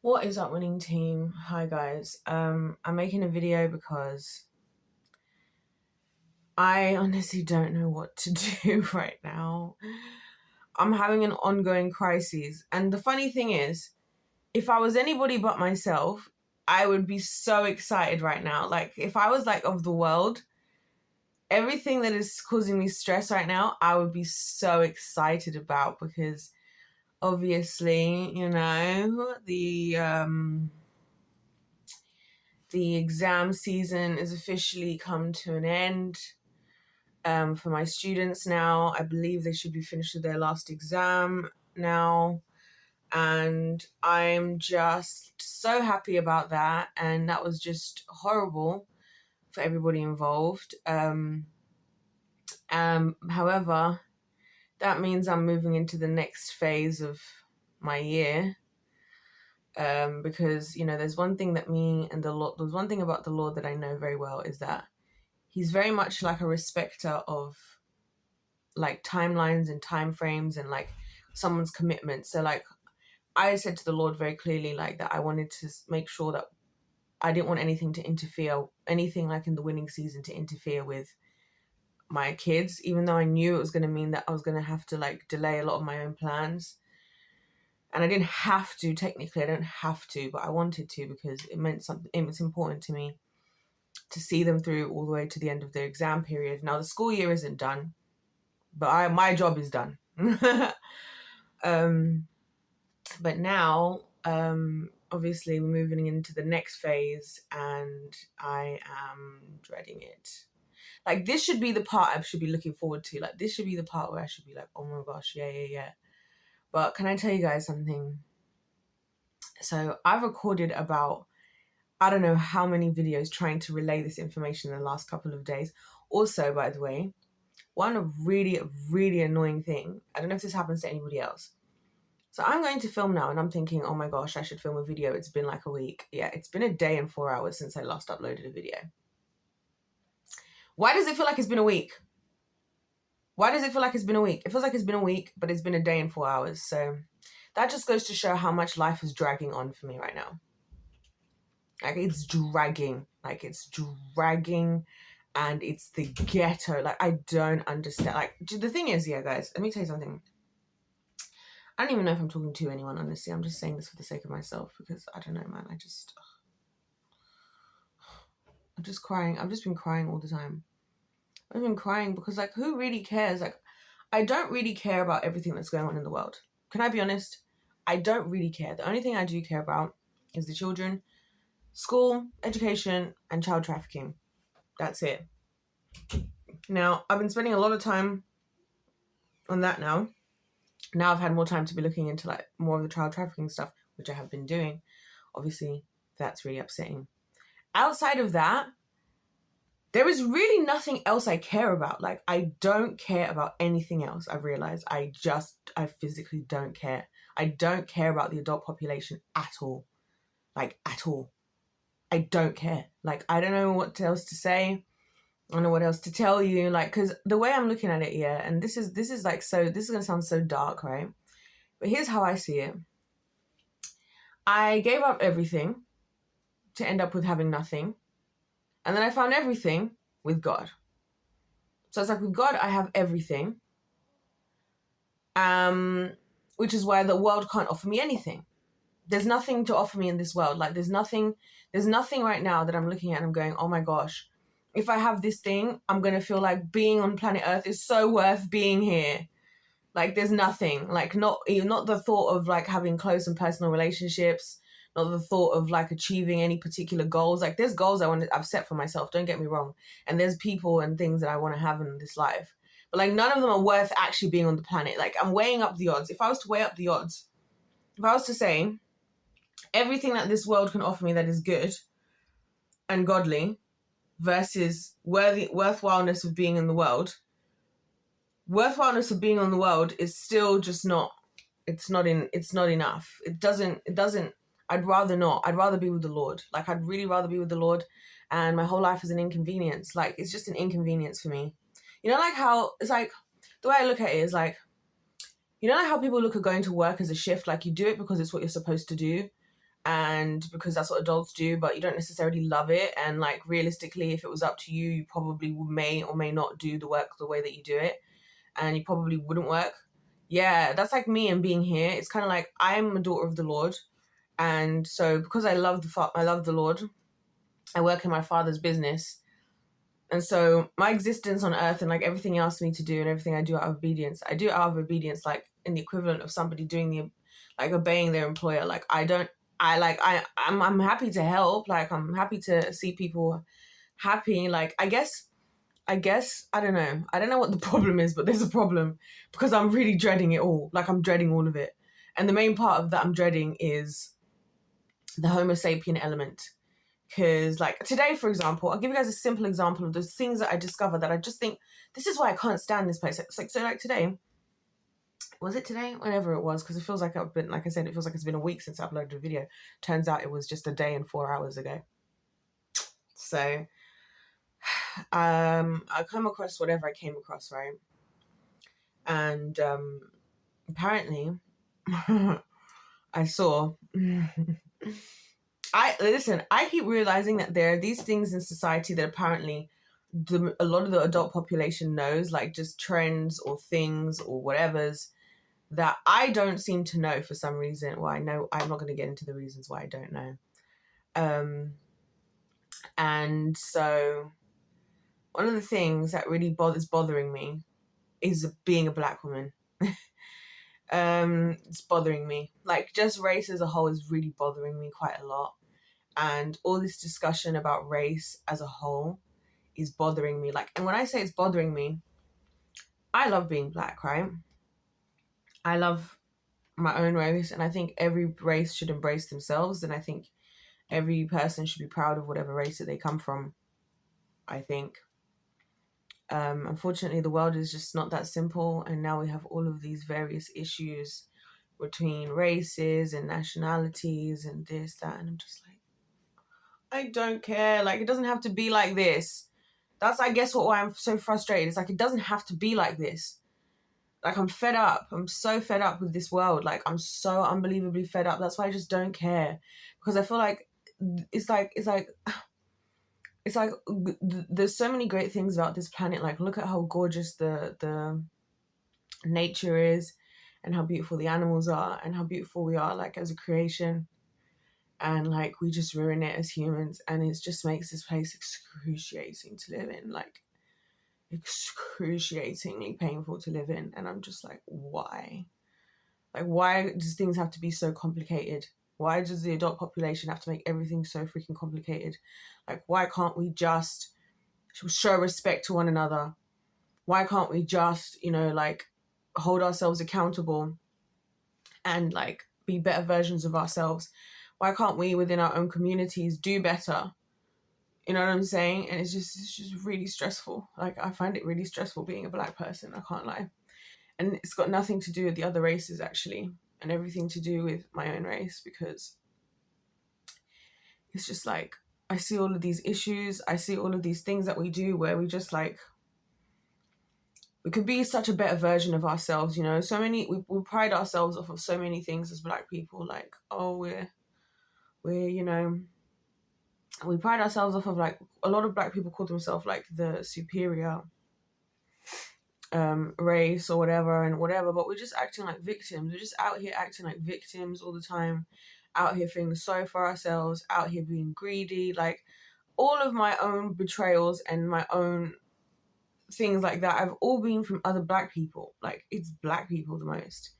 What is up, winning team? Hi guys. I'm making a video because I honestly don't know what to do right now. I'm having an ongoing crisis, and the funny thing is, if I was anybody but myself, I would be so excited right now. Like if I was like of the world, everything that is causing me stress right now, I would be so excited about, because obviously, the exam season is officially come to an end for my students now. I believe they should be finished with their last exam now. And I'm just so happy about that. And that was just horrible for everybody involved. However, that means I'm moving into the next phase of my year. Because, there's one thing that me and the Lord, there's one thing about the Lord that I know very well, is that he's very much like a respecter of like timelines and time frames and like someone's commitment. So like I said to the Lord very clearly like that I wanted to make sure that I didn't want anything to interfere, anything like in the winning season to interfere with my kids, even though I knew it was going to mean that I was going to have to like delay a lot of my own plans. And I didn't have to, technically I don't have to, but I wanted to, because it meant something, it was important to me to see them through all the way to the end of their exam period. Now the school year isn't done, but my job is done. But now, obviously we're moving into the next phase and I am dreading it. Like this should be the part I should be looking forward to. Like this should be the part where I should be like, oh my gosh, yeah. But can I tell you guys something? So I've recorded about, I don't know how many videos trying to relay this information in the last couple of days. Also, by the way, one really, really annoying thing, I don't know if this happens to anybody else. So I'm going to film now and I'm thinking, oh my gosh, I should film a video. It's been like a week. Yeah, it's been a day and 4 hours since I last uploaded a video. Why does it feel like it's been a week? Why does it feel like it's been a week? It feels like it's been a week, but it's been a day and 4 hours. So that just goes to show how much life is dragging on for me right now. Like it's dragging and it's the ghetto. Like I don't understand. Like the thing is, yeah, guys, let me tell you something. I don't even know if I'm talking to anyone, honestly. I'm just saying this for the sake of myself because I don't know, man. I'm just crying. I've just been crying all the time. I've been crying because like who really cares? Like I don't really care about everything that's going on in the world. Can I be honest? I don't really care. The only thing I do care about is the children, school, education, and child trafficking. That's it. Now, I've been spending a lot of time on that now. Now I've had more time to be looking into like more of the child trafficking stuff, which I have been doing. Obviously, that's really upsetting. Outside of that, there is really nothing else I care about. Like, I don't care about anything else. I've realized I physically don't care. I don't care about the adult population at all. Like, at all. I don't care. Like, I don't know what else to say. I don't know what else to tell you. Like, because the way I'm looking at it, yeah, and this is like, so, this is going to sound so dark, right? But here's how I see it. I gave up everything to end up with having nothing. And then I found everything with God. So it's like with God, I have everything. Which is why the world can't offer me anything. There's nothing to offer me in this world. Like there's nothing right now that I'm looking at and I'm going, oh my gosh, if I have this thing, I'm going to feel like being on planet Earth is so worth being here. Like there's nothing, like not the thought of like having close and personal relationships, not the thought of like achieving any particular goals. Like there's goals I've set for myself, don't get me wrong. And there's people and things that I want to have in this life. But like none of them are worth actually being on the planet. Like I'm weighing up the odds. If I was to weigh up the odds, if I was to say everything that this world can offer me that is good and godly versus worthwhileness of being in the world, worthwhileness of being on the world is still just not, it's not enough. It doesn't, I'd rather be with the Lord. Like I'd really rather be with the Lord, and my whole life is an inconvenience. Like it's just an inconvenience for me. You know, like how it's like, the way I look at it is like, you know, like how people look at going to work as a shift, like you do it because it's what you're supposed to do. and because that's what adults do, but you don't necessarily love it. And like realistically, if it was up to you, you probably may or may not do the work the way that you do it, and you probably wouldn't work. Yeah, that's like me and being here. It's kind of like I'm a daughter of the Lord, and so because I love the Lord, I work in my Father's business. And so my existence on earth and like everything else I need to do and everything I do out of obedience, I do out of obedience, like in the equivalent of somebody doing like obeying their employer. Like I'm happy to help. Like I'm happy to see people happy. Like I guess, I don't know. I don't know what the problem is, but there's a problem because I'm really dreading it all. Like I'm dreading all of it. And the main part of that I'm dreading is the Homo sapien element. Because like today, for example, I'll give you guys a simple example of those things that I discovered that I just think, this is why I can't stand this place. It's like, so like today, was it today? Whenever it was, because it feels like I've been, like I said, it feels like it's been a week since I uploaded a video. Turns out it was just a day and 4 hours ago. So I come across whatever I came across, right? And apparently I saw I keep realizing that there are these things in society that apparently a lot of the adult population knows, like just trends or things or whatever's, that I don't seem to know for some reason. Well, I know I'm not going to get into the reasons why I don't know. And so one of the things that really is bothering me is being a Black woman. It's bothering me. Like just race as a whole is really bothering me quite a lot. And all this discussion about race as a whole is bothering me. Like, and when I say it's bothering me, I love being Black, right? I love my own race, and I think every race should embrace themselves, and I think every person should be proud of whatever race that they come from, I think. Unfortunately, the world is just not that simple, and now we have all of these various issues between races and nationalities and this, that, and I'm just like, I don't care. Like, it doesn't have to be like this. That's, I guess, why I'm so frustrated. It's like, it doesn't have to be like this. Like, I'm fed up. I'm so fed up with this world. Like, I'm so unbelievably fed up. That's why I just don't care. Because I feel like it's like there's so many great things about this planet. Like, look at how gorgeous the nature is and how beautiful the animals are and how beautiful we are, like, as a creation. And like we just ruin it as humans, and it just makes this place excruciating to live in, like excruciatingly painful to live in. And I'm just like, why? Like, why does things have to be so complicated? Why does the adult population have to make everything so freaking complicated? Like, why can't we just show respect to one another? Why can't we just, like, hold ourselves accountable and like be better versions of ourselves? Why can't we within our own communities do better? You know what I'm saying? And it's just really stressful. Like, I find it really stressful being a Black person, I can't lie. And it's got nothing to do with the other races, actually, and everything to do with my own race, because it's just like, I see all of these issues, I see all of these things that we do where we just like, we could be such a better version of ourselves, so many, we pride ourselves off of so many things as Black people, like, oh, we're we pride ourselves off of, like, a lot of Black people call themselves like the superior race or whatever, but we're just acting like victims. We're just out here acting like victims all the time, out here feeling sorry for ourselves, out here being greedy. Like, all of my own betrayals and my own things like that have all been from other Black people. Like, it's Black people the most.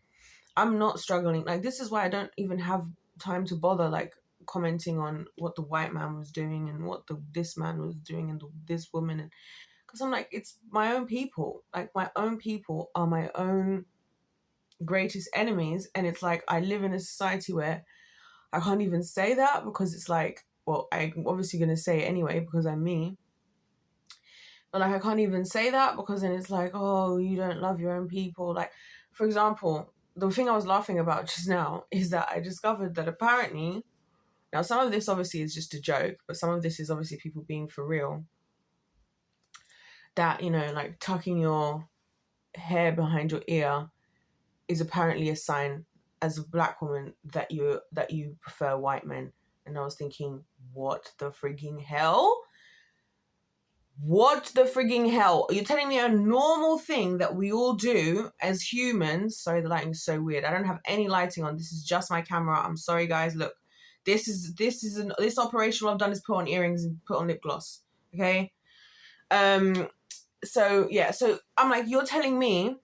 I'm not struggling. Like, this is why I don't even have time to bother, like, commenting on what the white man was doing and what this man was doing and this woman, and because I'm like, it's my own people. Like, my own people are my own greatest enemies. And it's like, I live in a society where I can't even say that, because it's like, well, I'm obviously going to say it anyway because I'm me. But like, I can't even say that because then it's like, oh, you don't love your own people. Like, for example, the thing I was laughing about just now is that I discovered that apparently, now some of this obviously is just a joke, but some of this is obviously people being for real. That, like tucking your hair behind your ear is apparently a sign as a black woman that you prefer white men. And I was thinking, what the frigging hell? What the frigging hell? You're telling me a normal thing that we all do as humans. Sorry, the lighting is so weird. I don't have any lighting on. This is just my camera. I'm sorry, guys. Look, this operation I've done is put on earrings and put on lip gloss. Okay. So yeah. So I'm like, you're telling me,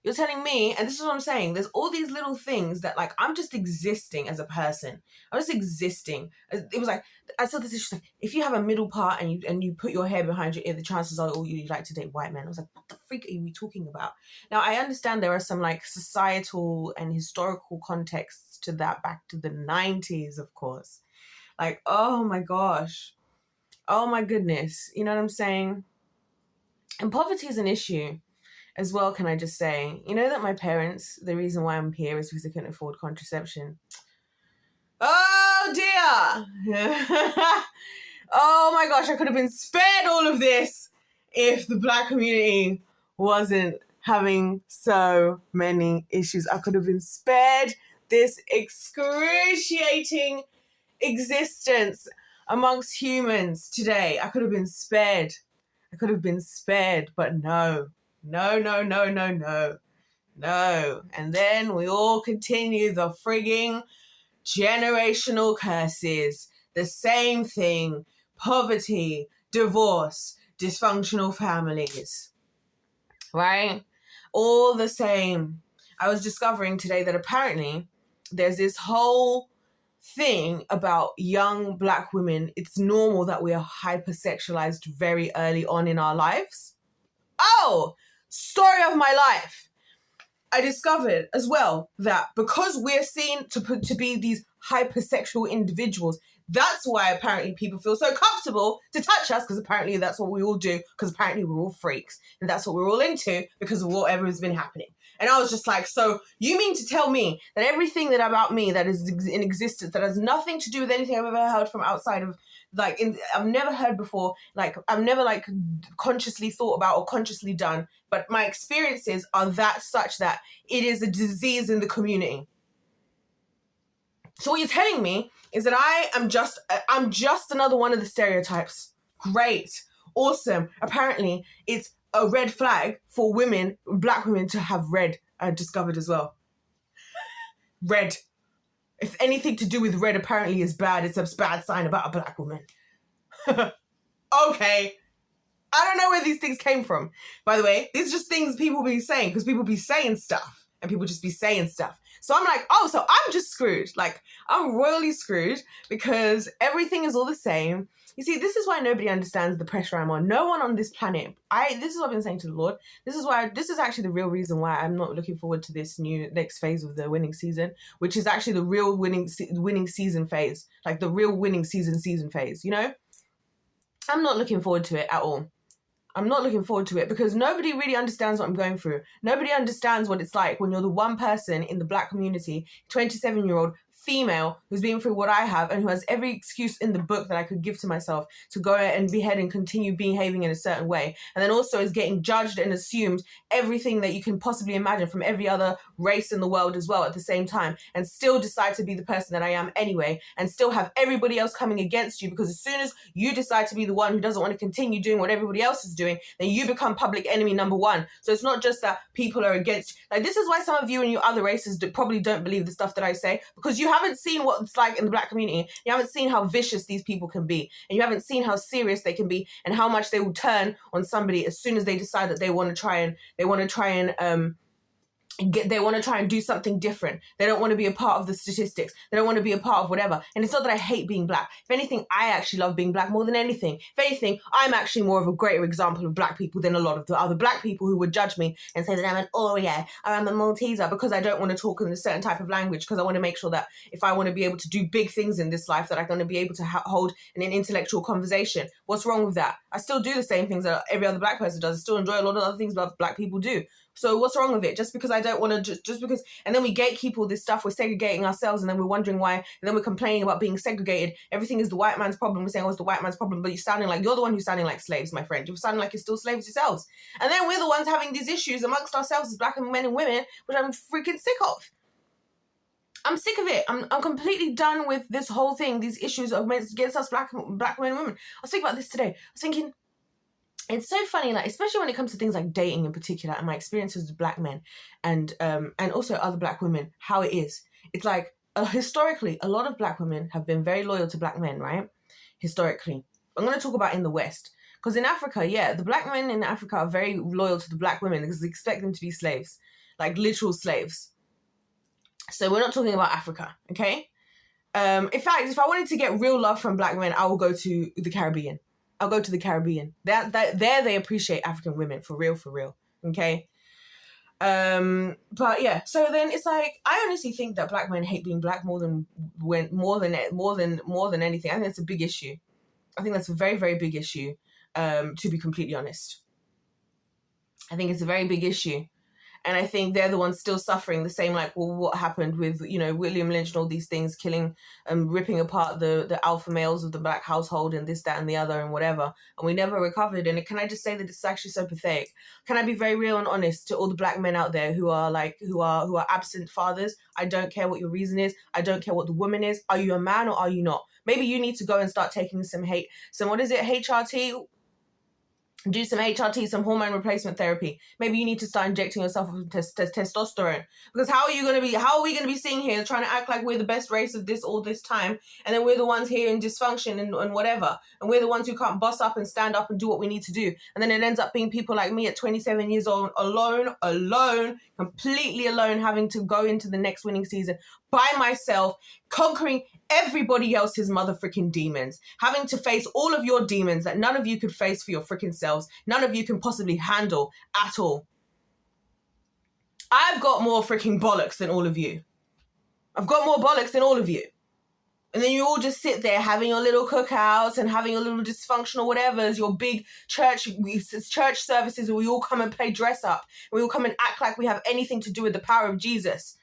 and this is what I'm saying, there's all these little things that, like, I'm just existing as a person. I'm just existing. It was like, I saw this issue, like, if you have a middle part and you put your hair behind your ear, the chances are, you like to date white men. I was like, what the freak are you talking about? Now, I understand there are some, like, societal and historical contexts to that, back to the 90s, of course. Like, oh my gosh. Oh my goodness. You know what I'm saying? And poverty is an issue as well, can I just say. You know that my parents, the reason why I'm here is because they couldn't afford contraception. Oh dear! Oh my gosh, I could have been spared all of this if the black community wasn't having so many issues. I could have been spared this excruciating existence amongst humans today. I could have been spared. But no. No. And then we all continue the frigging generational curses. The same thing. Poverty, divorce, dysfunctional families. Right? All the same. I was discovering today that apparently there's this whole thing about young black women. It's normal that we are hypersexualized very early on in our lives. Oh, story of my life. I discovered as well that because we're seen to be these hypersexual individuals, that's why apparently people feel so comfortable to touch us, because apparently that's what we all do, because apparently we're all freaks, and that's what we're all into because of whatever has been happening. And I was just like, so you mean to tell me that everything that about me that is in existence, that has nothing to do with anything I've ever heard from outside of, like, I've never heard before, like, I've never, like, consciously thought about or consciously done, but my experiences are that such that it is a disease in the community. So what you're telling me is that I'm just another one of the stereotypes. Great. Awesome. Apparently, it's a red flag for women, black women, to have red, I discovered as well. Red. If anything to do with red apparently is bad, it's a bad sign about a black woman. Okay. I don't know where these things came from. By the way, these are just things people be saying, because people be saying stuff, and people just be saying stuff. So I'm like, oh, so I'm just screwed. Like, I'm royally screwed because everything is all the same. You see, this is why nobody understands the pressure I'm on. No one on this planet. This is what I've been saying to the Lord. This is actually the real reason why I'm not looking forward to this new next phase of the winning season, which is actually the real winning season phase, like the real winning season phase, you know? I'm not looking forward to it at all. I'm not looking forward to it because nobody really understands what I'm going through. Nobody understands what it's like when you're the one person in the black community, 27-year-old female who's been through what I have and who has every excuse in the book that I could give to myself to go and behead and continue behaving in a certain way. And then also is getting judged and assumed everything that you can possibly imagine from every other race in the world as well at the same time, and still decide to be the person that I am anyway, and still have everybody else coming against you, because as soon as you decide to be the one who doesn't want to continue doing what everybody else is doing, then you become public enemy number one. So it's not just that people are against, like, this is why some of you and you other races probably don't believe the stuff that I say, because you haven't seen what it's like in the black community. You haven't seen how vicious these people can be, and you haven't seen how serious they can be, and how much they will turn on somebody as soon as they decide that they want to try and do something different. They don't want to be a part of the statistics. They don't want to be a part of whatever. And it's not that I hate being black. If anything, I actually love being black more than anything. If anything, I'm actually more of a greater example of black people than a lot of the other black people who would judge me and say that I'm an Oreo or I'm a Malteser, because I don't want to talk in a certain type of language, because I want to make sure that if I want to be able to do big things in this life, that I'm going to be able to hold an intellectual conversation. What's wrong with that? I still do the same things that every other black person does. I still enjoy a lot of other things that black people do. So what's wrong with it? Just because I don't want to, just because, and then we gatekeep all this stuff, we're segregating ourselves, and then we're wondering why, and then we're complaining about being segregated. Everything is the white man's problem. We're saying, oh, it's the white man's problem, but you're the one who's sounding like slaves, my friend. You're sounding like you're still slaves yourselves. And then we're the ones having these issues amongst ourselves as black men and women, which I'm freaking sick of. I'm sick of it. I'm completely done with this whole thing, these issues against us black men and women. I was thinking about this today. I was thinking, it's so funny, like, especially when it comes to things like dating in particular, and my experiences with black men and also other black women, how it is. It's like, historically, a lot of black women have been very loyal to black men, right? Historically. I'm going to talk about in the West. Because in Africa, yeah, the black men in Africa are very loyal to the black women because they expect them to be slaves, like literal slaves. So we're not talking about Africa, okay? In fact, if I wanted to get real love from black men, I will go to the Caribbean. I'll go to the Caribbean. There they appreciate African women, for real, okay? But yeah, so then it's like, I honestly think that black men hate being black more than anything. I think that's a big issue. I think that's a very, very big issue, to be completely honest. I think it's a very big issue. And I think they're the ones still suffering the same, like, well, what happened with, William Lynch and all these things, killing and ripping apart the alpha males of the black household and this, that, and the other and whatever. And we never recovered. And can I just say that it's actually so pathetic? Can I be very real and honest to all the black men out there who are absent fathers? I don't care what your reason is. I don't care what the woman is. Are you a man or are you not? Maybe you need to go and start taking some what is it, HRT? Do some HRT, some hormone replacement therapy. Maybe you need to start injecting yourself with testosterone. Because how are we going to be sitting here trying to act like we're the best race of this all this time, and then we're the ones here in dysfunction and whatever, and we're the ones who can't boss up and stand up and do what we need to do, and then it ends up being people like me at 27 years old, alone, completely alone, having to go into the next winning season by myself, conquering everybody else's mother freaking demons, having to face all of your demons that none of you could face for your freaking selves, none of you can possibly handle at all. I've got more freaking bollocks than all of you. I've got more bollocks than all of you. And then you all just sit there having your little cookouts and having your little dysfunctional whatevers, your big church services where we all come and play dress up. We all come and act like we have anything to do with the power of Jesus.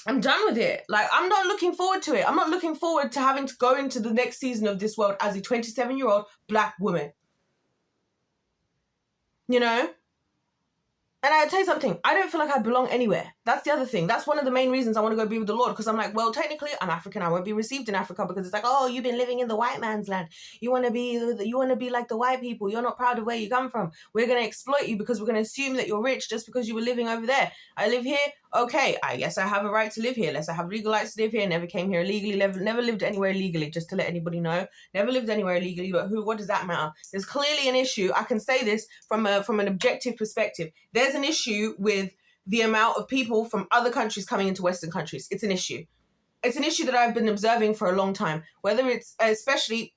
I'm done with it. Like, I'm not looking forward to it. I'm not looking forward to having to go into the next season of this world as a 27-year-old black woman. And I'll tell you something, I don't feel like I belong anywhere. That's the other thing. That's one of the main reasons I want to go be with the Lord, because I'm like, well, technically I'm African. I won't be received in Africa because it's like, oh, you've been living in the white man's land. You want to be like the white people. You're not proud of where you come from. We're going to exploit you because we're going to assume that you're rich just because you were living over there. I live here. Okay, I guess I have a right to live here. Unless I have legal rights to live here. Never came here illegally. Never lived anywhere illegally, just to let anybody know. Never lived anywhere illegally, but what does that matter? There's clearly an issue. I can say this from an objective perspective. There's an issue with the amount of people from other countries coming into Western countries. It's an issue. It's an issue that I've been observing for a long time, whether it's mostly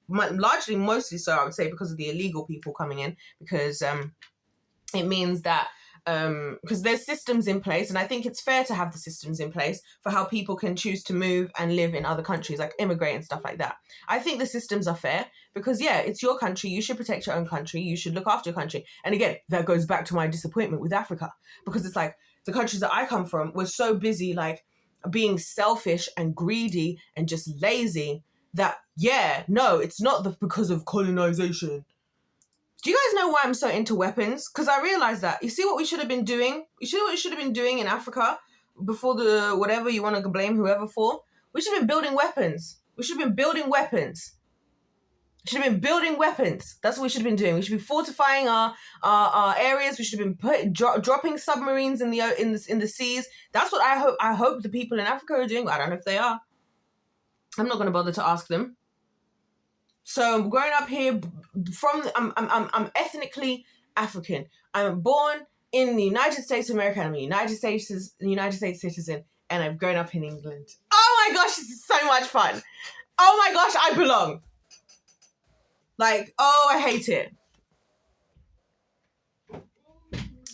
so, I would say, because of the illegal people coming in, because it means that because there's systems in place, and I think it's fair to have the systems in place for how people can choose to move and live in other countries, like immigrate and stuff like that. I think the systems are fair because, yeah, it's your country. You should protect your own country. You should look after your country. And again, that goes back to my disappointment with Africa, because it's like the countries that I come from were so busy, like, being selfish and greedy and just lazy that, yeah, no, it's not because of colonization. Do you guys know why I'm so into weapons? Because I realized that. You see what we should have been doing? You see what we should have been doing in Africa before the whatever you want to blame whoever for? We should have been building weapons. We should have been building weapons. We should have been building weapons. That's what we should have been doing. We should be fortifying our areas. We should have been dropping submarines in the seas. That's what I hope the people in Africa are doing. I don't know if they are. I'm not going to bother to ask them. So growing up here, I'm ethnically African. I'm born in the United States of America. I'm a United States citizen, and I've grown up in England. Oh my gosh, this is so much fun. Oh my gosh, I belong. Like, oh, I hate it.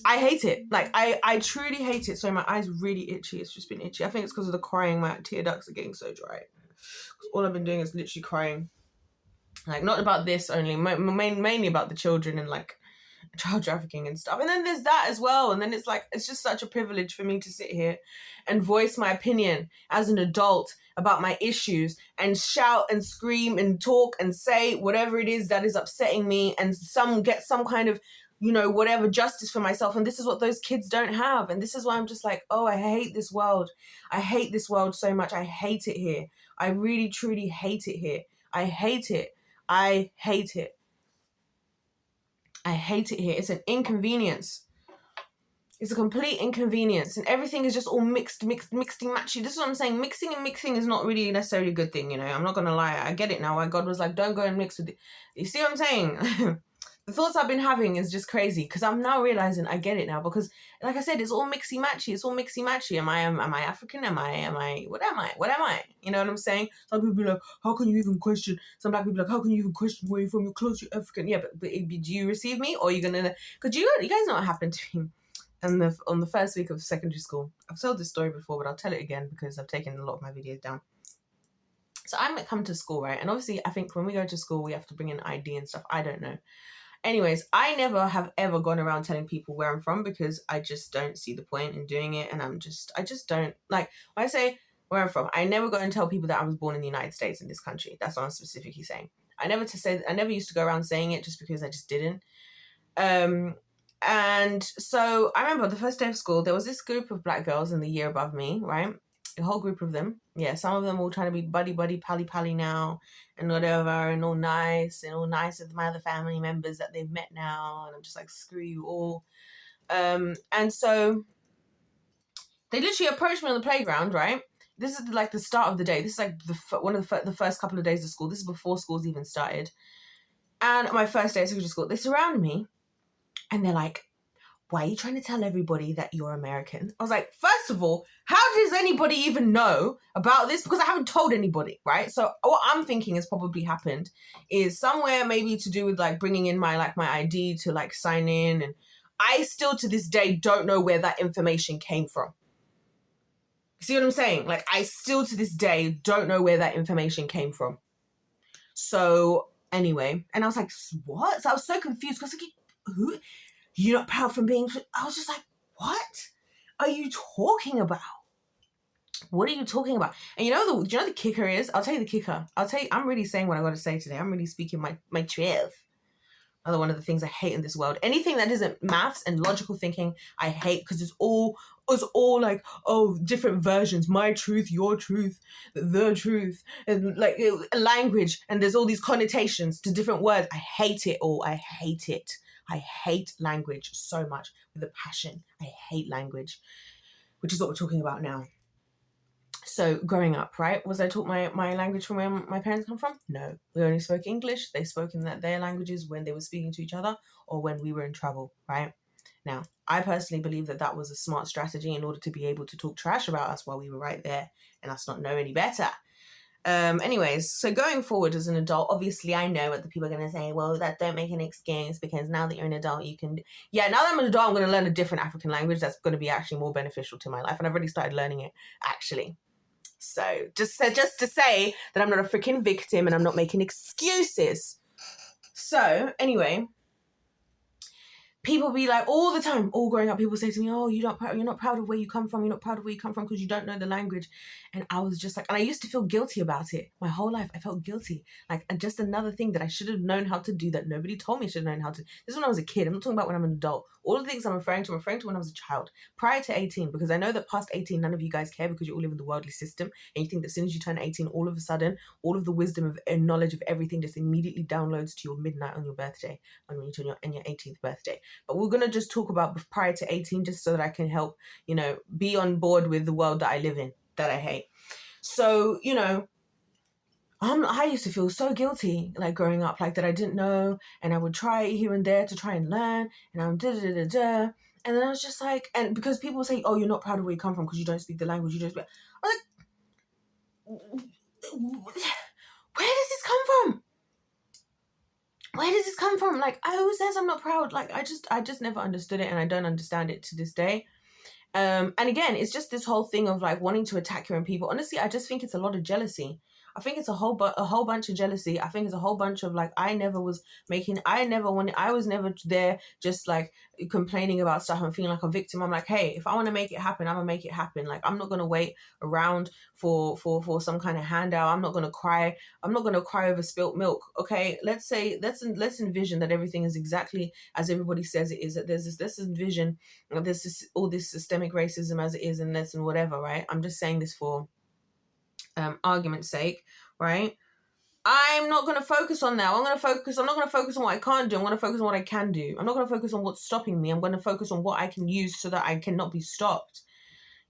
I hate it. Like, I truly hate it. So my eyes really itchy. It's just been itchy. I think it's because of the crying. My tear ducts are getting so dry. All I've been doing is literally crying. Like, not about this only, mainly about the children and, like, child trafficking and stuff. And then there's that as well. And then it's like, it's just such a privilege for me to sit here and voice my opinion as an adult about my issues and shout and scream and talk and say whatever it is that is upsetting me, and get some kind of you know, whatever, justice for myself. And this is what those kids don't have. And this is why I'm just like, oh, I hate this world. I hate this world so much. I hate it here. I really, truly hate it here. I hate it. I hate it. I hate it here. It's an inconvenience. It's a complete inconvenience, and everything is just all mixing, matchy. This is what I'm saying. Mixing and mixing is not really necessarily a good thing, you know. I'm not gonna lie. I get it now. Why God was like, don't go and mix with it. You see what I'm saying? The thoughts I've been having is just crazy, because I'm now realizing I get it now, because like I said, it's all mixy matchy. It's all mixy matchy. Am I African? Am I what am I? You know what I'm saying? Some people be like, how can you even question? Some black people be like, how can you even question where you're from? You're close, you're African. Yeah, but do you receive me, or are you gonna? Because you guys know what happened to me. And on the first week of secondary school. I've told this story before, but I'll tell it again because I've taken a lot of my videos down. So I might come to school, right? And obviously, I think when we go to school, we have to bring in ID and stuff. I don't know. Anyways, I never have ever gone around telling people where I'm from, because I just don't see the point in doing it. And I just don't, like, when I say where I'm from, I never go and tell people that I was born in the United States, in this country. That's what I'm specifically saying. I never used to go around saying it, just because I just didn't. And so I remember the first day of school, there was this group of black girls in the year above me, right? A whole group of them. Yeah, some of them all trying to be buddy, pally now, and whatever, and all nice with my other family members that they've met now. And I'm just like, screw you all. And so they literally approached me on the playground, right? This is like the start of the day. This is like one of the first couple of days of school. This is before school's even started. And my first day of secondary school, they surrounded me. And they're like, why are you trying to tell everybody that you're American? I was like, first of all, how does anybody even know about this? Because I haven't told anybody, right? So what I'm thinking has probably happened is somewhere maybe to do with like bringing in my ID to like sign in. And I still to this day don't know where that information came from. See what I'm saying? Like, I still to this day don't know where that information came from. So anyway, and I was like, what? So I was so confused because like, who? You're not proud from being... I was just like, what are you talking about? What are you talking about? And do you know the kicker is? I'll tell you the kicker. I'm really saying what I got to say today. I'm really speaking my truth. Another one of the things I hate in this world. Anything that isn't maths and logical thinking, I hate, because it's all like, oh, different versions. My truth, your truth, the truth, and like language. And there's all these connotations to different words. I hate it all. I hate it. I hate language so much with a passion. I hate language, which is what we're talking about now. So growing up, right, was I taught my language from where my parents come from? No. We only spoke English. They spoke in their languages when they were speaking to each other or when we were in trouble, right? Now, I personally believe that was a smart strategy in order to be able to talk trash about us while we were right there and us not know any better. Anyways, so going forward as an adult, obviously I know what the people are going to say. Well, that don't make an excuse, because now that you're an adult, you can... Yeah, now that I'm an adult, I'm going to learn a different African language that's going to be actually more beneficial to my life. And I've already started learning it, actually. So just to say that I'm not a freaking victim and I'm not making excuses. So anyway... People be like, all the time, all growing up, people say to me, oh, you're not proud of where you come from. You're not proud of where you come from because you don't know the language. And I was just like, and I used to feel guilty about it. My whole life, I felt guilty. Like, and just another thing that I should have known how to do that nobody told me I should have known how to. This is when I was a kid. I'm not talking about when I'm an adult. All of the things I'm referring to when I was a child, prior to 18, because I know that past 18, none of you guys care because you all live in the worldly system. And you think that as soon as you turn 18, all of a sudden, all of the wisdom and knowledge of everything just immediately downloads to your midnight on your birthday, when you turn your 18th birthday. But we're going to just talk about prior to 18, just so that I can help, be on board with the world that I live in, that I hate. So, I used to feel so guilty, like growing up, like that I didn't know, and I would try here and there to try and learn, and I'm da-da-da-da-da. And then I was just like, and because people say, oh, you're not proud of where you come from because you don't speak the language, I was like, where does this come from? Where does this come from? Like, who says I'm not proud? Like, I just never understood it, and I don't understand it to this day. And again, it's just this whole thing of like wanting to attack your own people. Honestly, I just think it's a lot of jealousy. I think it's a whole bunch of jealousy. I think it's a whole bunch of like, I was never there just like complaining about stuff and feeling like a victim. I'm like, hey, if I want to make it happen, I'm gonna make it happen. Like, I'm not gonna wait around for some kind of handout. I'm not gonna cry. I'm not gonna cry over spilt milk. Okay, let's envision that everything is exactly as everybody says it is. That let's envision this is all this systemic racism as it is, and this and whatever, right? I'm just saying this for argument's sake, right? I'm not going to focus on that. I'm not going to focus on what I can't do. I'm going to focus on what I can do. I'm not going to focus on what's stopping me. I'm going to focus on what I can use so that I cannot be stopped.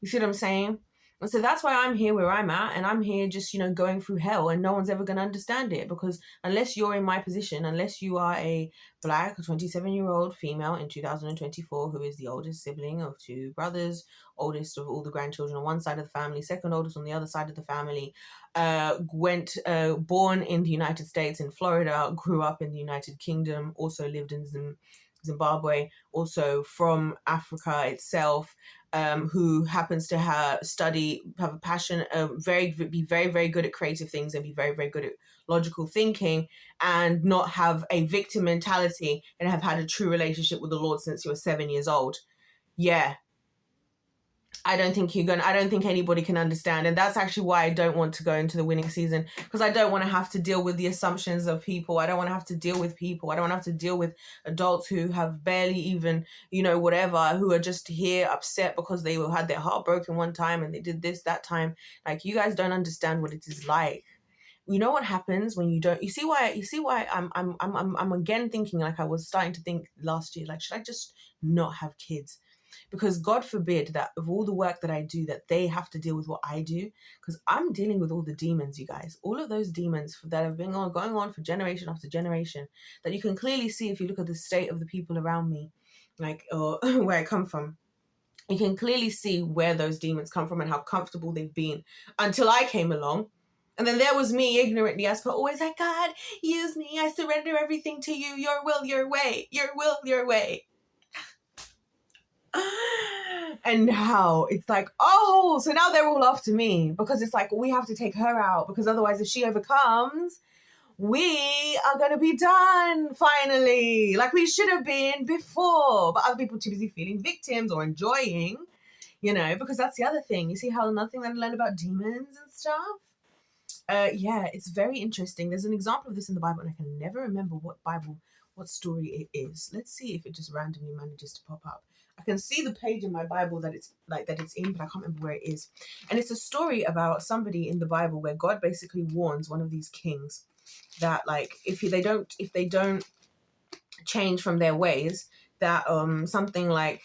You see what I'm saying? And so that's why I'm here where I'm at, and I'm here just, going through hell, and no one's ever going to understand it, because unless you're in my position, unless you are a Black 27-year-old female in 2024 who is the oldest sibling of two brothers, oldest of all the grandchildren on one side of the family, second oldest on the other side of the family, born in the United States in Florida, grew up in the United Kingdom, also lived in Zimbabwe, also from Africa itself, who happens to have a passion, be very, very good at creative things, and be very, very good at logical thinking, and not have a victim mentality, and have had a true relationship with the Lord since you were 7 years old. Yeah. I don't think anybody can understand. And that's actually why I don't want to go into the winning season, because I don't want to have to deal with the assumptions of people. I don't want to have to deal with people. I don't want to have to deal with adults who have barely even, whatever, who are just here upset because they had their heart broken one time and they did this, that time. Like, you guys don't understand what it is like. You know what happens when you don't, you see why I'm again thinking, like I was starting to think last year, like, should I just not have kids? Because God forbid that of all the work that I do, that they have to deal with what I do, because I'm dealing with all the demons, you guys, all of those demons that have been going on for generation after generation, that you can clearly see if you look at the state of the people around me, like, or where I come from. You can clearly see where those demons come from and how comfortable they've been until I came along. And then there was me ignorantly, as per always, like, God, use me. I surrender everything to you. Your will, your way. Your will, your way. And now it's like, oh, so now they're all after me, because it's like, we have to take her out, because otherwise if she overcomes, we are going to be done finally, like we should have been before. But other people too busy feeling victims or enjoying, because that's the other thing. You see how nothing that I learned about demons and stuff? Yeah, it's very interesting. There's an example of this in the Bible, and I can never remember what story it is. Let's see if it just randomly manages to pop up. I can see the page in my Bible that it's in, but I can't remember where it is. And it's a story about somebody in the Bible where God basically warns one of these kings that, like, if they don't change from their ways, that something like,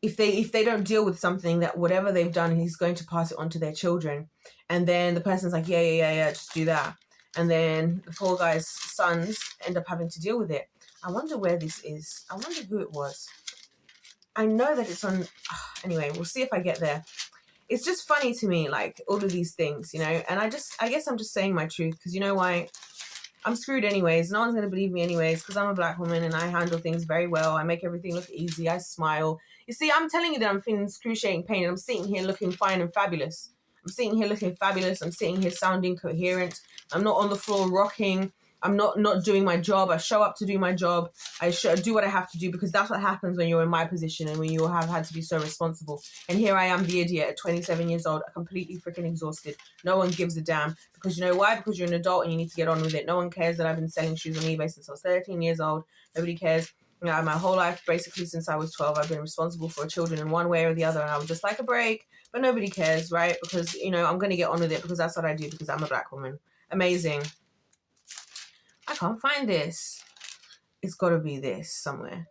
if they don't deal with something, that whatever they've done, he's going to pass it on to their children. And then the person's like, yeah, just do that. And then the poor guy's sons end up having to deal with it. I wonder where this is. I wonder who it was. I know that it's on. Anyway, we'll see if I get there. It's just funny to me, like, all of these things, and I guess I'm just saying my truth, because you know why? I'm screwed anyways. No one's going to believe me anyways, because I'm a Black woman and I handle things very well. I make everything look easy. I smile. You see, I'm telling you that I'm feeling excruciating pain, and I'm sitting here looking fine and fabulous. I'm sitting here looking fabulous. I'm sitting here sounding coherent. I'm not on the floor rocking. I'm not doing my job. I show up to do my job. I do what I have to do, because that's what happens when you're in my position and when you have had to be so responsible. And here I am, the idiot, at 27 years old, completely freaking exhausted. No one gives a damn, because you know why? Because you're an adult and you need to get on with it. No one cares that I've been selling shoes on eBay since I was 13 years old. Nobody cares. My whole life, basically since I was 12, I've been responsible for children in one way or the other, and I would just like a break, but nobody cares, right? Because, I'm going to get on with it, because that's what I do, because I'm a Black woman. Amazing. I can't find this. It's got to be this somewhere.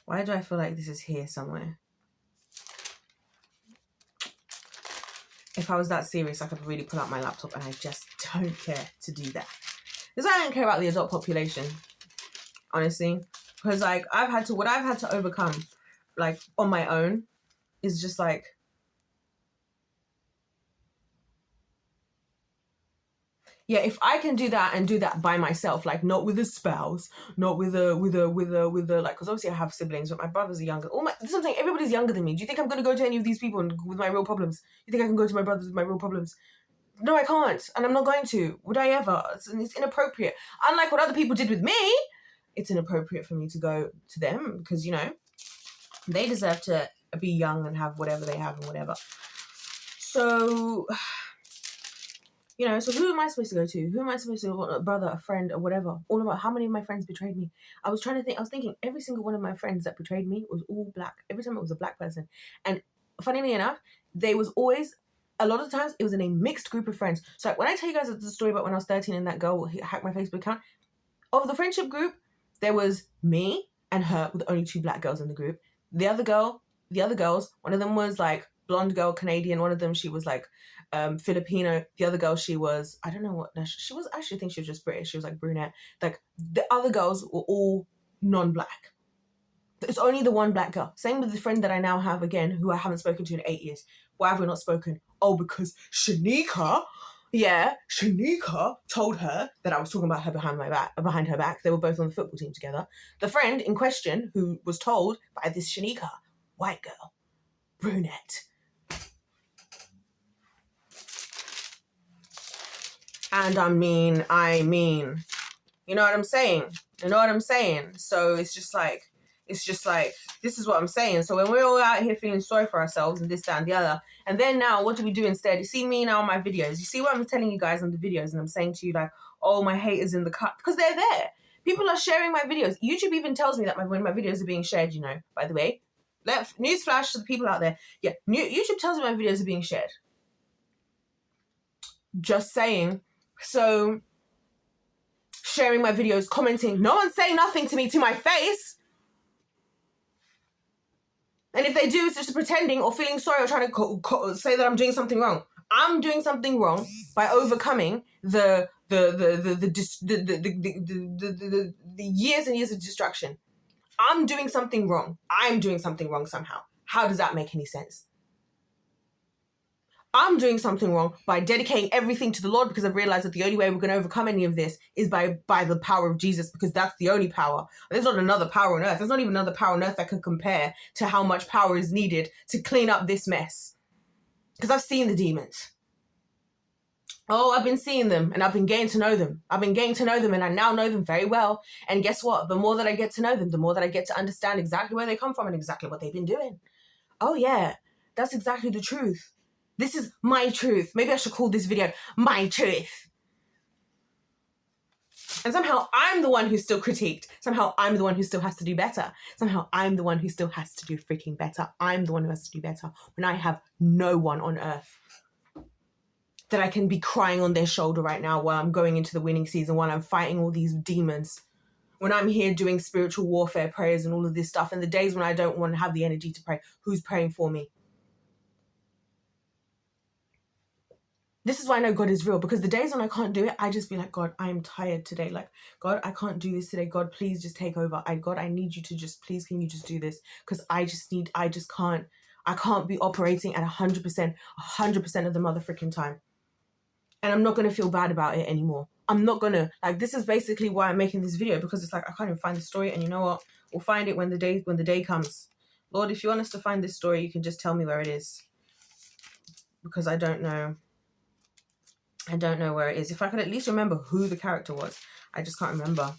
Why do I feel like this is here somewhere? If I was that serious, I could really pull out my laptop, and I just don't care to do that. Because I don't care about the adult population, honestly. Because, like, what I've had to overcome, like, on my own, is just, like, Yeah, if I can do that and do that by myself, like not with a spouse, not with a like, because obviously I have siblings, but my brothers are younger. This is what I'm saying, everybody's younger than me. Do you think I'm gonna go to any of these people with my real problems? You think I can go to my brothers with my real problems? No, I can't, and I'm not going to. Would I ever? It's inappropriate. Unlike what other people did with me, it's inappropriate for me to go to them because, you know, they deserve to be young and have whatever they have and whatever. So, you know, so who am I supposed to go to? Who am I supposed to, a brother, a friend, or whatever? All about how many of my friends betrayed me. I was thinking every single one of my friends that betrayed me was all black. Every time it was a black person. And funnily enough, they was always, a lot of the times, it was in a mixed group of friends. So like, when I tell you guys the story about when I was 13 and that girl hacked my Facebook account, of the friendship group, there was me and her with only 2 black girls in the group. The other girls, one of them was like blonde girl, Canadian. One of them, she was like Filipino. The other girl, she was, I don't know what, she was, actually I think she was just British. She was like brunette. Like the other girls were all non-black. It's only the one black girl. Same with the friend that I now have again, who I haven't spoken to in 8 years. Why have we not spoken? Oh, because Shanika told her that I was talking about her behind her back. They were both on the football team together. The friend in question who was told by this Shanika, white girl, brunette. And I mean, you know what I'm saying? So it's just like, this is what I'm saying. So when we're all out here feeling sorry for ourselves and this, that, and the other, and then now, what do we do instead? You see me now on my videos. You see what I'm telling you guys on the videos, and I'm saying to you like, oh, my haters in the cut, because they're there. People are sharing my videos. YouTube even tells me that when my videos are being shared, you know, by the way. Newsflash to the people out there. Yeah, YouTube tells me my videos are being shared. Just saying. So, sharing my videos, commenting, no one's saying nothing to me to my face. And if they do, it's just pretending or feeling sorry or trying to say that I'm doing something wrong. I'm doing something wrong by overcoming the years and years of distraction. I'm doing something wrong. I'm doing something wrong somehow. How does that make any sense? I'm doing something wrong by dedicating everything to the Lord because I've realized that the only way we're going to overcome any of this is by the power of Jesus, because that's the only power. There's not another power on earth. There's not even another power on earth that can compare to how much power is needed to clean up this mess. Because I've seen the demons. Oh, I've been seeing them and I've been getting to know them. And I now know them very well. And guess what? The more that I get to know them, the more that I get to understand exactly where they come from and exactly what they've been doing. Oh yeah, that's exactly the truth. This is my truth. Maybe I should call this video My Truth. And somehow I'm the one who's still critiqued. Somehow I'm the one who still has to do better. Somehow I'm the one who still has to do freaking better. I'm the one who has to do better when I have no one on earth that I can be crying on their shoulder right now while I'm going into the winning season, while I'm fighting all these demons. When I'm here doing spiritual warfare prayers and all of this stuff, and the days when I don't want to have the energy to pray, who's praying for me? This is why I know God is real, because the days when I can't do it, I just be like, God, I am tired today. Like, God, I can't do this today. God, please just take over. God, I need you to just, please, can you just do this? Because I can't be operating at 100% of the mother freaking time. And I'm not going to feel bad about it anymore. I'm not going to, like, this is basically why I'm making this video, because it's like, I can't even find the story. And you know what? We'll find it when the day comes. Lord, if you want us to find this story, you can just tell me where it is. Because I don't know where it is. If I could at least remember who the character was. I just can't remember.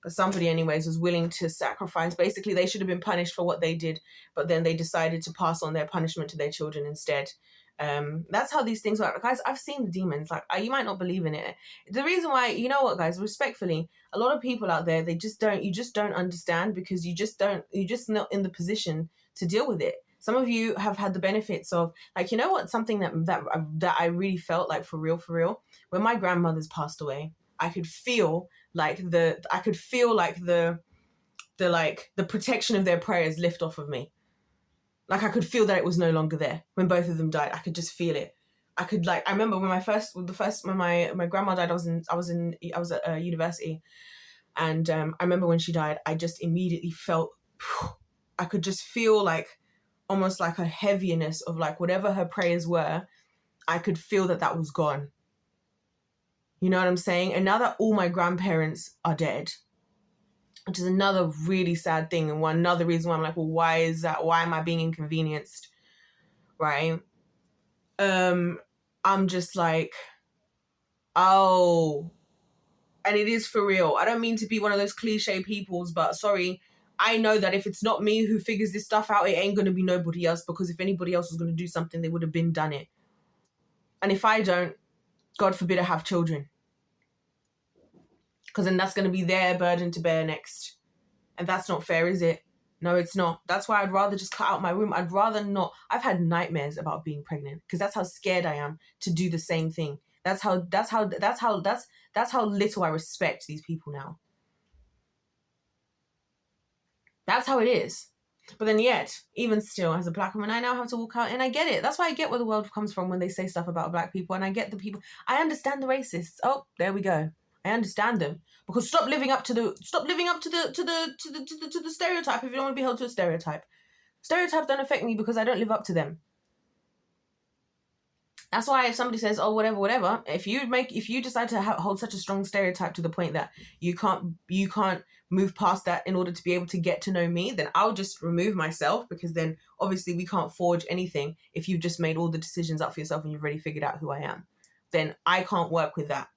But somebody anyways was willing to sacrifice. Basically, they should have been punished for what they did, but then they decided to pass on their punishment to their children instead. That's how these things work. Guys, I've seen the demons. Like, you might not believe in it. The reason why, you know what, guys, respectfully, a lot of people out there, you just don't understand, because you're just not in the position to deal with it. Some of you have had the benefits of, like, you know what, something that I really felt like for real, when my grandmother's passed away, I could feel like the protection of their prayers lift off of me. Like, I could feel that it was no longer there when both of them died. I could just feel it. I remember when when my grandma died, I was at university, and I remember when she died, I just immediately felt, I could just feel like almost like a heaviness of like whatever her prayers were. I could feel that was gone. You know what I'm saying? And now that all my grandparents are dead, which is another really sad thing, and another reason why I'm like, well, why is that? Why am I being inconvenienced? Right? I'm just like, oh, and it is for real. I don't mean to be one of those cliche peoples, but sorry, I know that if it's not me who figures this stuff out, it ain't going to be nobody else, because if anybody else was going to do something, they would have been done it. And if I don't, God forbid I have children, because then that's going to be their burden to bear next. And that's not fair, is it? No, it's not. That's why I'd rather just cut out my womb. I'd rather not. I've had nightmares about being pregnant, because that's how scared I am to do the same thing. That's how little I respect these people now. That's how it is. But then yet, even still, as a black woman, I now have to walk out, and I get it. That's why I get where the world comes from when they say stuff about black people, and I get the people. I understand the racists. Oh, there we go. I understand them, because stop living up to the stereotype if you don't want to be held to a stereotype. Stereotypes don't affect me because I don't live up to them. That's why if somebody says, oh, whatever, if you decide to hold such a strong stereotype to the point that you can't move past that in order to be able to get to know me, then I'll just remove myself, because then obviously we can't forge anything if you've just made all the decisions up for yourself and you've already figured out who I am. Then I can't work with that.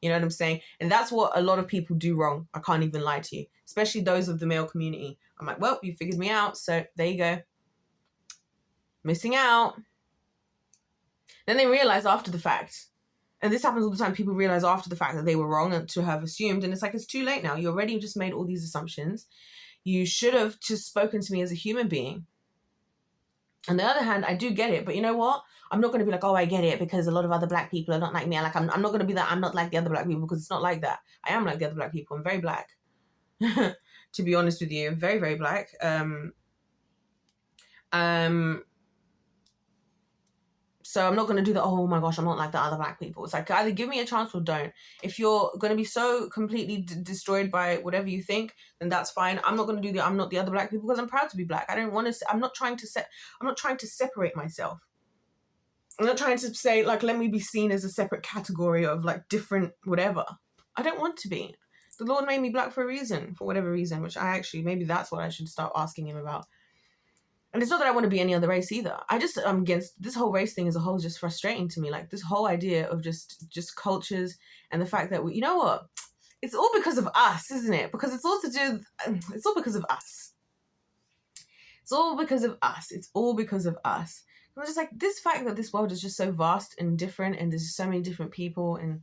You know what I'm saying? And that's what a lot of people do wrong. I can't even lie to you, especially those of the male community. I'm like, well, you figured me out, so there you go. Missing out. Then they realize after the fact, and this happens all the time, people realize after the fact that they were wrong and to have assumed, and it's like, it's too late now. You already just made all these assumptions. You should have just spoken to me as a human being. On the other hand, I do get it, but you know what? I'm not going to be like, oh, I get it, because a lot of other black people are not like me. I'm not going to be that. I'm not like the other black people, because it's not like that. I am like the other black people. I'm very black. To be honest with you, very, very black. So I'm not going to do that, oh my gosh, I'm not like the other black people. It's like, either give me a chance or don't. If you're going to be so completely destroyed by whatever you think, then that's fine. I'm not going to do I'm not the other black people, because I'm proud to be black. I'm not trying to separate myself. I'm not trying to say, like, let me be seen as a separate category of, like, different whatever. I don't want to be. The Lord made me black for a reason, for whatever reason, which maybe that's what I should start asking him about. And it's not that I want to be any other race either. I'm against this whole race thing as a whole. Is just frustrating to me. Like, this whole idea of just cultures, and the fact that you know what? It's all because of us, isn't it? Because it's all because of us. It's all because of us. It's all because of us. And I'm just like, this fact that this world is just so vast and different, and there's just so many different people, and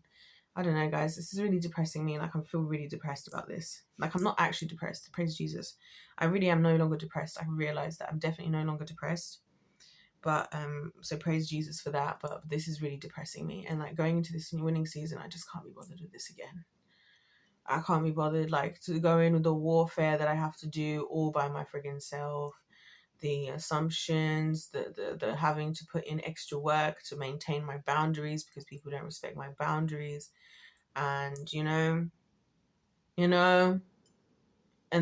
I don't know, guys, this is really depressing me. Like, I feel really depressed about this. Like, I'm not actually depressed. Praise Jesus. I really am no longer depressed. I realize that I'm definitely no longer depressed. But, so praise Jesus for that. But this is really depressing me. And, like, going into this winning season, I just can't be bothered with this again. I can't be bothered, like, to go in with the warfare that I have to do all by my friggin' self. The assumptions, the having to put in extra work to maintain my boundaries because people don't respect my boundaries. And, you know, and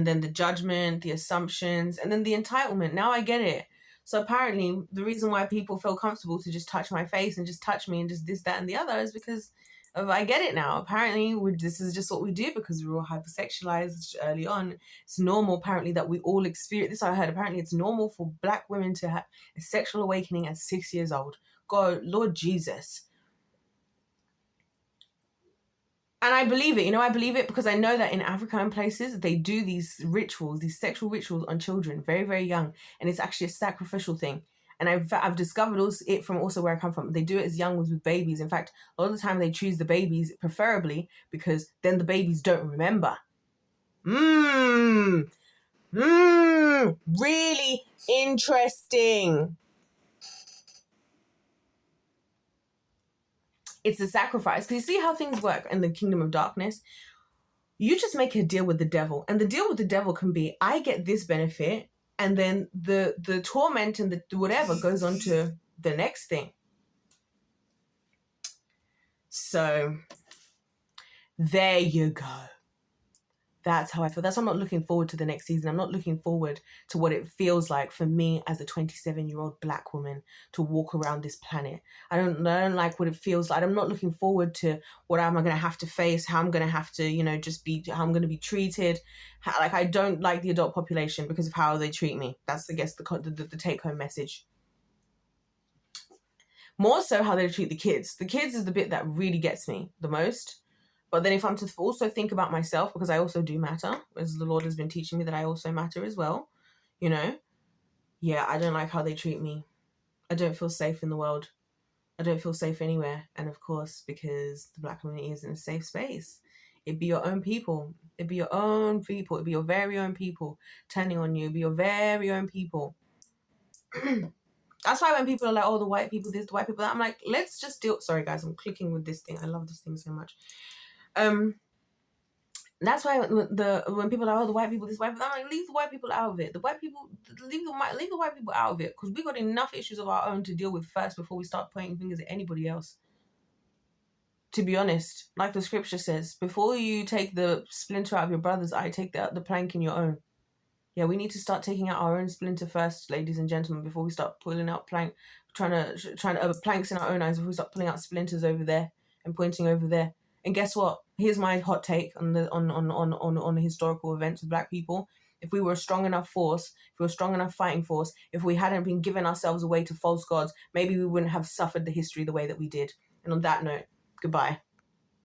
then the judgment, the assumptions, and then the entitlement. Now I get it. So apparently the reason why people feel comfortable to just touch my face and just touch me and just this, that, and the other is because I get it now. Apparently this is just what we do because we were all hypersexualized early on. It's normal apparently that we all experience this. I heard apparently it's normal for black women to have a sexual awakening at 6 years old. God, Lord Jesus. And I believe it, I believe it because I know that in Africa and places, they do these rituals, these sexual rituals on children very, very young. And it's actually a sacrificial thing. And I've discovered it from also where I come from. They do it as young with babies. In fact, a lot of the time they choose the babies preferably because then the babies don't remember. Really interesting. It's a sacrifice. Because you see how things work in the kingdom of darkness? You just make a deal with the devil. And the deal with the devil can be, I get this benefit, and then the torment and the whatever goes on to the next thing. So, there you go. That's how I feel. That's why I'm not looking forward to the next season. I'm not looking forward to what it feels like for me as a 27-year-old black woman to walk around this planet. I don't like what it feels like. I'm not looking forward to what am I going to have to face, how I'm going to have to, just be, how I'm going to be treated. Like, I don't like the adult population because of how they treat me. That's, I guess, the take-home message. More so how they treat the kids. The kids is the bit that really gets me the most. But then if I'm to also think about myself, because I also do matter, as the Lord has been teaching me that I also matter as well, yeah, I don't like how they treat me. I don't feel safe in the world. I don't feel safe anywhere. And of course, because the black community isn't a safe space. It'd be your own people. It'd be your own people. It'd be your very own people turning on you. It'd be your very own people. That's why when people are like, oh, the white people this, the white people that, I'm like, let's just deal. Sorry, guys, I'm clicking with this thing. I love this thing so much. That's why when people are like, oh, the white people this, white people, I'm like, leave the white people out of it. The white people, leave the white people out of it, because we got enough issues of our own to deal with first before we start pointing fingers at anybody else. To be honest, like the scripture says, before you take the splinter out of your brother's eye, take the plank in your own. Yeah, we need to start taking out our own splinter first, ladies and gentlemen, before we start pulling out planks in our own eyes. Before we start pulling out splinters over there and pointing over there. And guess what? Here's my hot take on the historical events of black people. If we were a strong enough force, if we were a strong enough fighting force, if we hadn't been giving ourselves away to false gods, maybe we wouldn't have suffered the history the way that we did. And on that note, goodbye.